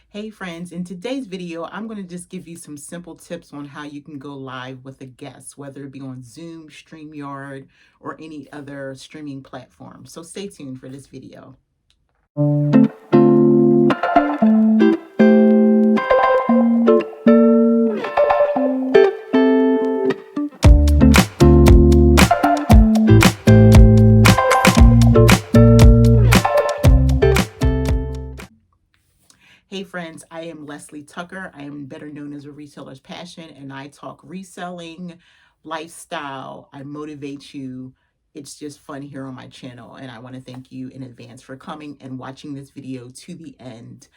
Hey friends, in today's video, I'm going to just give you some simple tips on how you can go live with a guest, whether it be on Zoom, StreamYard, or any other streaming platform. So stay tuned for this video. Hey friends, I am Leslie Tucker. I am better known as a reseller's passion, and I talk reselling, lifestyle. I motivate you. It's just fun here on my channel, and I want to thank you in advance for coming and watching this video to the end.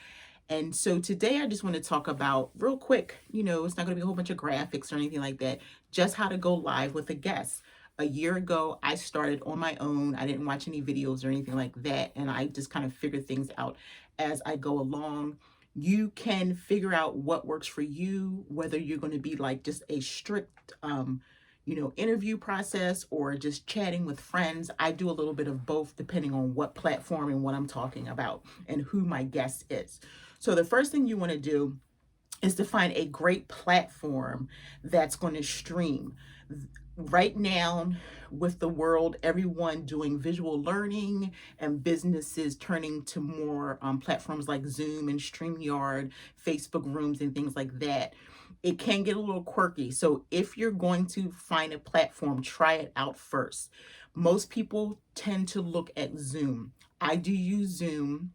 And so today I just want to talk about real quick, it's not going to be a whole bunch of graphics or anything like that, just how to go live with a guest. A year ago, I started on my own. I didn't watch any videos or anything like that. And I just kind of figured things out as I go along. You can figure out what works for you, whether you're going to be like just a strict, interview process or just chatting with friends. I do a little bit of both depending on what platform and what I'm talking about and who my guest is. So the first thing you want to do is to find a great platform that's going to stream. Right now, with the world, everyone doing visual learning and businesses turning to more platforms like Zoom and StreamYard, Facebook rooms, and things like that, it can get a little quirky. So if you're going to find a platform, try it out first. Most people tend to look at Zoom. I do use Zoom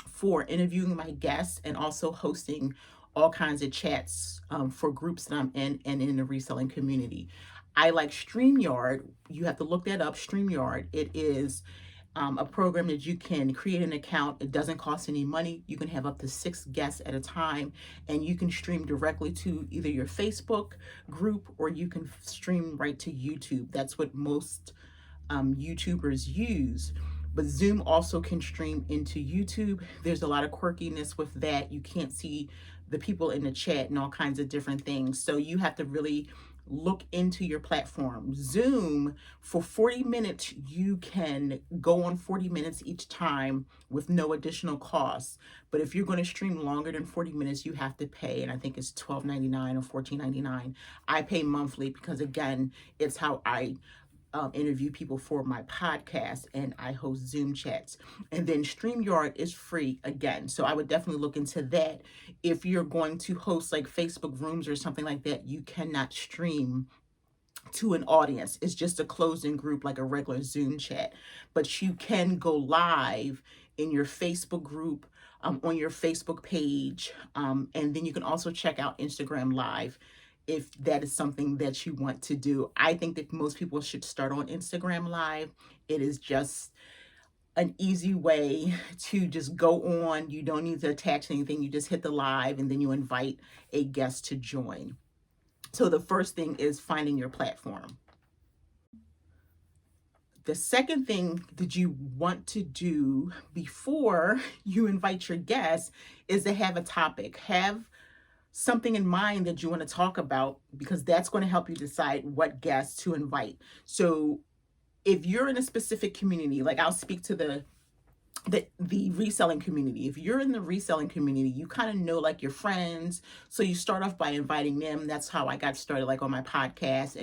for interviewing my guests and also hosting all kinds of chats for groups that I'm in and in the reselling community. I like StreamYard. You have to look that up, StreamYard. It is a program that you can create an account. It doesn't cost any money. You can have up to 6 guests at a time, and you can stream directly to either your Facebook group or you can stream right to YouTube. That's what most YouTubers use. But Zoom also can stream into YouTube. There's a lot of quirkiness with that. You can't see the people in the chat and all kinds of different things. So you have to really look into your platform. Zoom, for 40 minutes, you can go on 40 minutes each time with no additional costs. But if you're going to stream longer than 40 minutes, you have to pay. And I think it's $12.99 or $14.99. I pay monthly because, again, it's how I interview people for my podcast, and I host Zoom chats. And then StreamYard is free again. So I would definitely look into that. If you're going to host like Facebook rooms or something like that, you cannot stream to an audience. It's just a closed-in group like a regular Zoom chat. But you can go live in your Facebook group, on your Facebook page, and then you can also check out Instagram Live if that is something that you want to do. I think that most people should start on Instagram Live. It is just an easy way to just go on. You don't need to attach anything. You just hit the live and then you invite a guest to join. So the first thing is finding your platform. The second thing that you want to do before you invite your guests is to have a topic. Have something in mind that you want to talk about, because that's going to help you decide what guests to invite. So if you're in a specific community, like I'll speak to the reselling community. If you're in the reselling community, you kind of know like your friends. So you start off by inviting them. That's how I got started, like on my podcast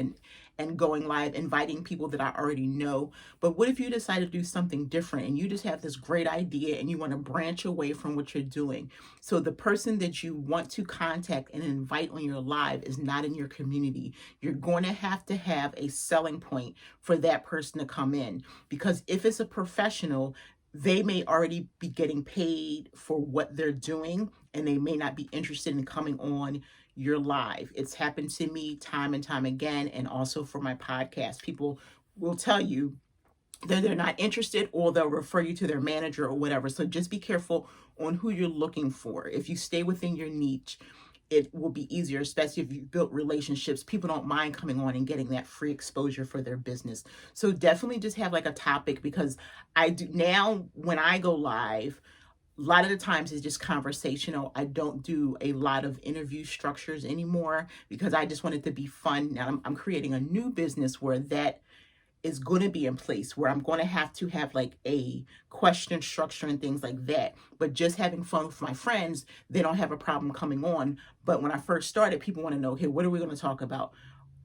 and going live, inviting people that I already know. But what if you decide to do something different and you just have this great idea and you want to branch away from what you're doing? So the person that you want to contact and invite on your live is not in your community. You're going to have a selling point for that person to come in, because if it's a professional, they may already be getting paid for what they're doing and they may not be interested in coming on your live. It's happened to me time and time again, and also for my podcast. People will tell you that they're not interested, or they'll refer you to their manager or whatever. So just be careful on who you're looking for. If you stay within your niche, it will be easier, especially if you built relationships. People don't mind coming on and getting that free exposure for their business. So definitely just have like a topic, because I do now when I go live, a lot of the times it's just conversational. I don't do a lot of interview structures anymore because I just want it to be fun. Now I'm creating a new business where that is going to be in place where I'm going to have like a question structure and things like that. But just having fun with my friends, they don't have a problem coming on. But when I first started, people want to know, hey, what are we going to talk about?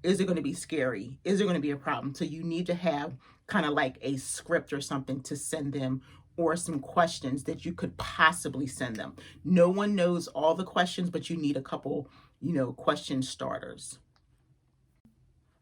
Is it going to be scary? Is there going to be a problem? So you need to have kind of like a script or something to send them, or some questions that you could possibly send them. No one knows all the questions, but you need a couple, question starters.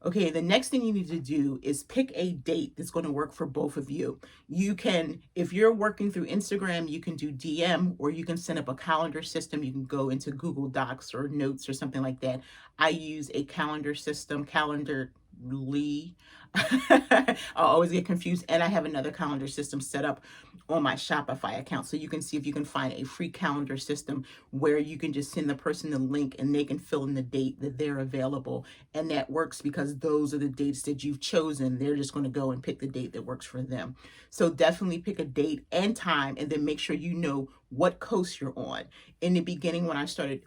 Okay, the next thing you need to do is pick a date that's going to work for both of you. You can, if you're working through Instagram, you can do DM, or you can send up a calendar system. You can go into Google Docs or Notes or something like that. I use a calendar system, Calendarly. I always get confused. And I have another calendar system set up on my Shopify account. So you can see if you can find a free calendar system where you can just send the person the link and they can fill in the date that they're available. And that works because those are the dates that you've chosen. They're just going to go and pick the date that works for them. So definitely pick a date and time, and then make sure you know what coast you're on. In the beginning, when I started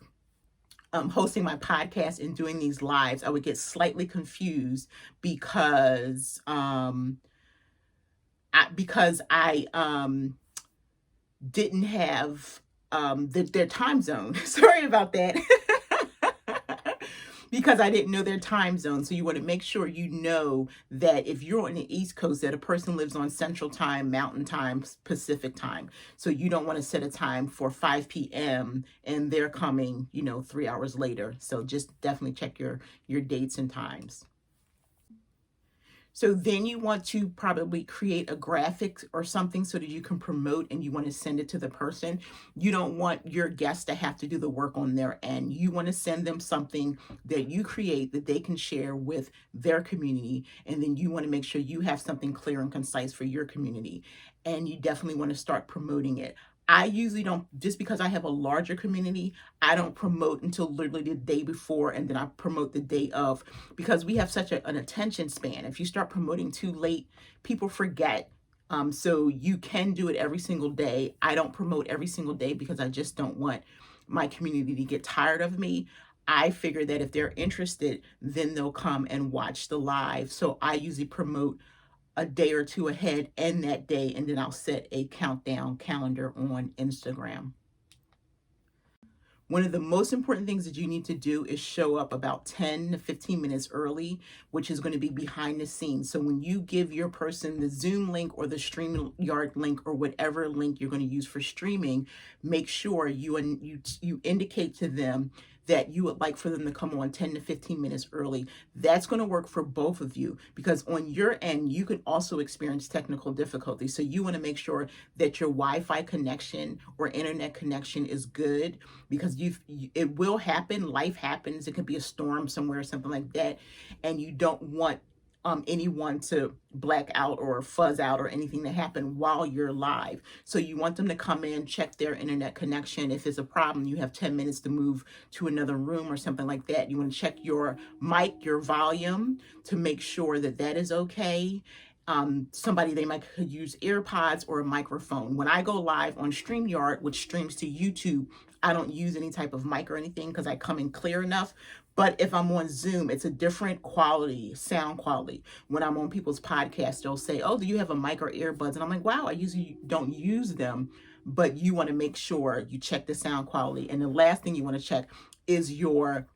hosting my podcast and doing these lives, I would get slightly confused because I didn't have their time zone. Sorry about that. Because I didn't know their time zone. So you want to make sure you know that if you're on the East Coast, that a person lives on Central Time, Mountain Time, Pacific Time. So you don't want to set a time for 5 p.m. and they're coming, 3 hours later. So just definitely check your dates and times. So then you want to probably create a graphic or something so that you can promote and you want to send it to the person. You don't want your guests to have to do the work on their end. You want to send them something that you create that they can share with their community. And then you want to make sure you have something clear and concise for your community. And you definitely want to start promoting it. I usually don't, just because I have a larger community, I don't promote until literally the day before, and then I promote the day of, because we have such an attention span. If you start promoting too late, people forget. So you can do it every single day. I don't promote every single day because I just don't want my community to get tired of me. I figure that if they're interested, then they'll come and watch the live. So I usually promote a day or two ahead and that day, and then I'll set a countdown calendar on Instagram. One of the most important things that you need to do is show up about 10 to 15 minutes early, which is going to be behind the scenes. So when you give your person the Zoom link or the StreamYard link or whatever link you're going to use for streaming, make sure you indicate to them that you would like for them to come on 10 to 15 minutes early. That's going to work for both of you, because on your end, you can also experience technical difficulties. So you want to make sure that your Wi-Fi connection or internet connection is good, because it will happen. Life happens. It could be a storm somewhere or something like that. And you don't want anyone to black out or fuzz out or anything to happen while you're live. So you want them to come in, check their internet connection. If it's a problem, you have 10 minutes to move to another room or something like that. You want to check your mic, your volume, to make sure that that is okay. They might could use AirPods or a microphone. When I go live on StreamYard, which streams to YouTube, I don't use any type of mic or anything because I come in clear enough. But if I'm on Zoom, it's a different quality, sound quality. When I'm on people's podcasts, they'll say, oh, do you have a mic or earbuds? And I'm like, wow, I usually don't use them. But you want to make sure you check the sound quality. And the last thing you want to check is your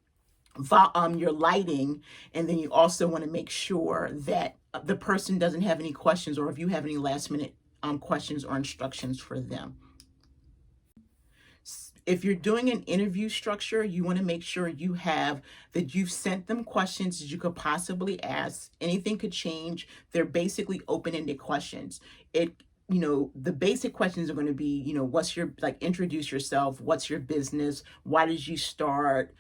lighting. And then you also want to make sure that the person doesn't have any questions, or if you have any last minute questions or instructions for them. If you're doing an interview structure, you want to make sure you've sent them questions that you could possibly ask. Anything could change. They're basically open-ended questions. The basic questions are going to be, introduce yourself, what's your business, why did you start,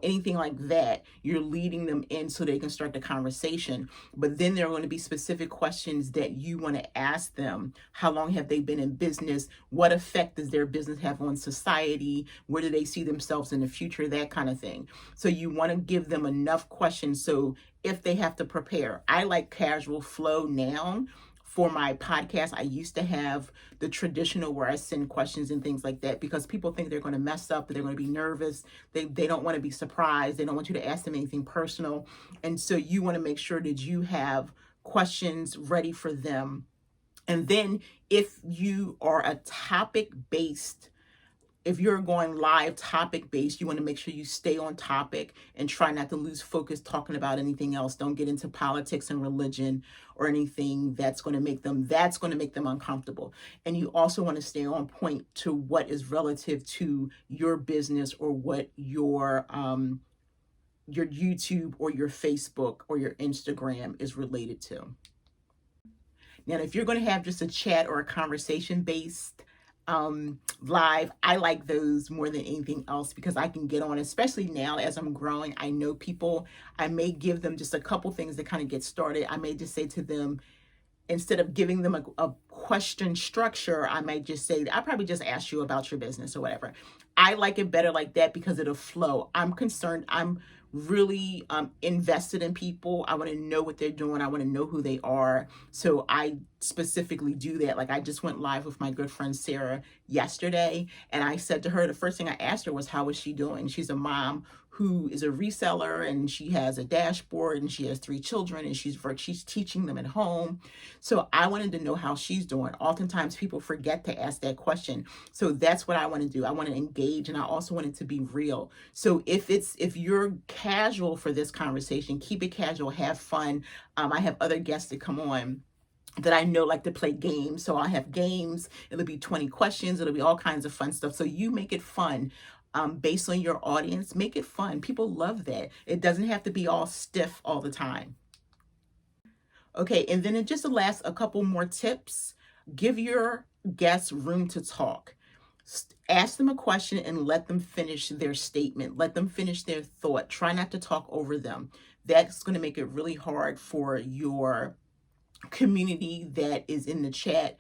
anything like that. You're leading them in so they can start the conversation. But then there are going to be specific questions that you want to ask them. How long have they been in business? What effect does their business have on society? Where do they see themselves in the future? That kind of thing. So you want to give them enough questions so if they have to prepare. I like casual flow now. For my podcast, I used to have the traditional where I send questions and things like that, because people think they're going to mess up, they're going to be nervous. They don't want to be surprised. They don't want you to ask them anything personal. And so you want to make sure that you have questions ready for them. And then if you are a topic based, if you're going live topic based, you want to make sure you stay on topic and try not to lose focus talking about anything else. Don't get into politics and religion or anything that's going to make them uncomfortable. And you also want to stay on point to what is relative to your business or what your YouTube or your Facebook or your Instagram is related to. Now, if you're going to have just a chat or a conversation based live, I like those more than anything else because I can get on, especially now as I'm growing. I know people, I may give them just a couple things to kind of get started. I may just say to them, instead of giving them a question structure, I might just say, I probably just ask you about your business or whatever. I like it better like that because it'll flow. I'm really invested in people. I want to know what they're doing. I want to know who they are. So I specifically do that. Like I just went live with my good friend Sarah yesterday, and I said to her, the first thing I asked her was, how is she doing? She's a mom who is a reseller, and she has a dashboard, and she has 3 children, and she's teaching them at home. So I wanted to know how she's doing. Oftentimes people forget to ask that question. So that's what I want to do. I want to engage, and I also want it to be real. So if you're casual for this conversation, keep it casual, have fun. I have other guests that come on that I know like to play games. So I'll have games. It'll be 20 questions. It'll be all kinds of fun stuff. So you make it fun. Based on your audience, make it fun. People love that. It doesn't have to be all stiff all the time. Okay, and then just a couple more tips. Give your guests room to talk. Ask them a question and let them finish their statement. Let them finish their thought. Try not to talk over them. That's going to make it really hard for your community that is in the chat,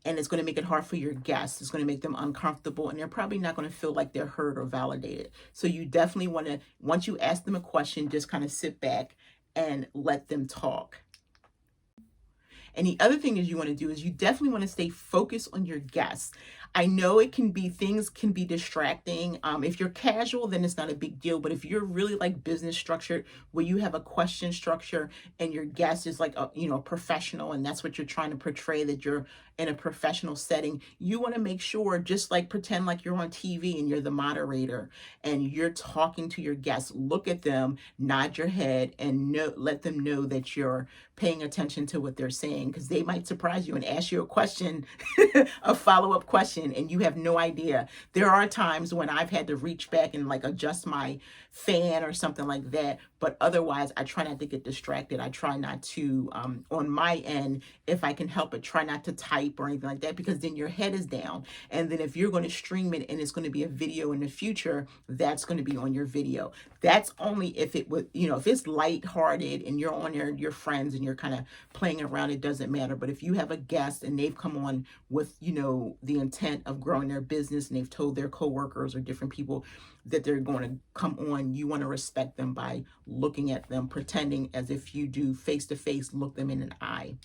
and it's going to make it hard for your guests. It's going to make them uncomfortable, and they're probably not going to feel like they're heard or validated. So you definitely want to, once you ask them a question, just kind of sit back and let them talk. And the other thing is you want to do is you definitely want to stay focused on your guests. I know things can be distracting. If you're casual, then it's not a big deal. But if you're really like business structured, where you have a question structure and your guest is like a professional, and that's what you're trying to portray, that you're in a professional setting, you want to make sure, just like pretend like you're on TV and you're the moderator and you're talking to your guests. Look at them, nod your head, and let them know that you're paying attention to what they're saying, because they might surprise you and ask you a question, a follow-up question, and you have no idea. There are times when I've had to reach back and like adjust my fan or something like that, but otherwise I try not to get distracted. I try not to, on my end, if I can help it, try not to type or anything like that, because then your head is down. And then if you're going to stream it and it's going to be a video in the future, that's going to be on your video. That's only if it would, if it's lighthearted and you're on your friends and you're kind of playing around, it doesn't matter. But if you have a guest and they've come on with, the intent of growing their business, and they've told their coworkers or different people that they're going to come on, you want to respect them by looking at them, pretending as if you do face to face, look them in an eye.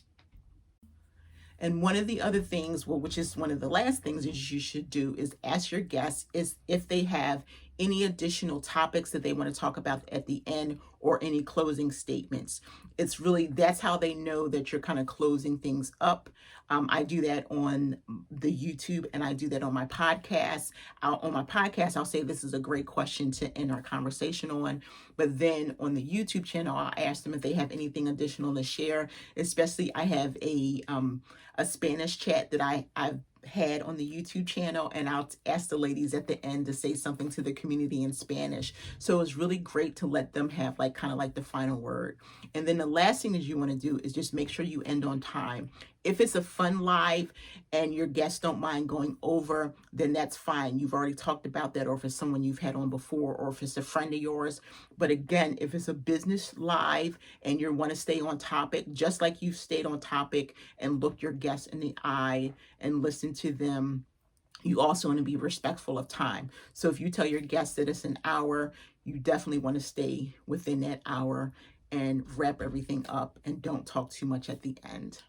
And one of the other things, which is one of the last things that you should do, is ask your guests if they have any additional topics that they want to talk about at the end, or any closing statements. That's how they know that you're kind of closing things up. I do that on the YouTube, and I do that on my podcast. On my podcast, I'll say this is a great question to end our conversation on. But then on the YouTube channel, I'll ask them if they have anything additional to share. Especially, I have a Spanish chat that I've had on the YouTube channel, and I'll ask the ladies at the end to say something to the community in Spanish. So it's really great to let them have kind of the final word. And then the last thing that you want to do is just make sure you end on time. If it's a fun live and your guests don't mind going over, then that's fine. You've already talked about that, or if it's someone you've had on before, or if it's a friend of yours. But again, if it's a business live and you want to stay on topic, just like you've stayed on topic and looked your guests in the eye and listened to them, you also want to be respectful of time. So if you tell your guests that it's an hour, you definitely want to stay within that hour and wrap everything up and don't talk too much at the end.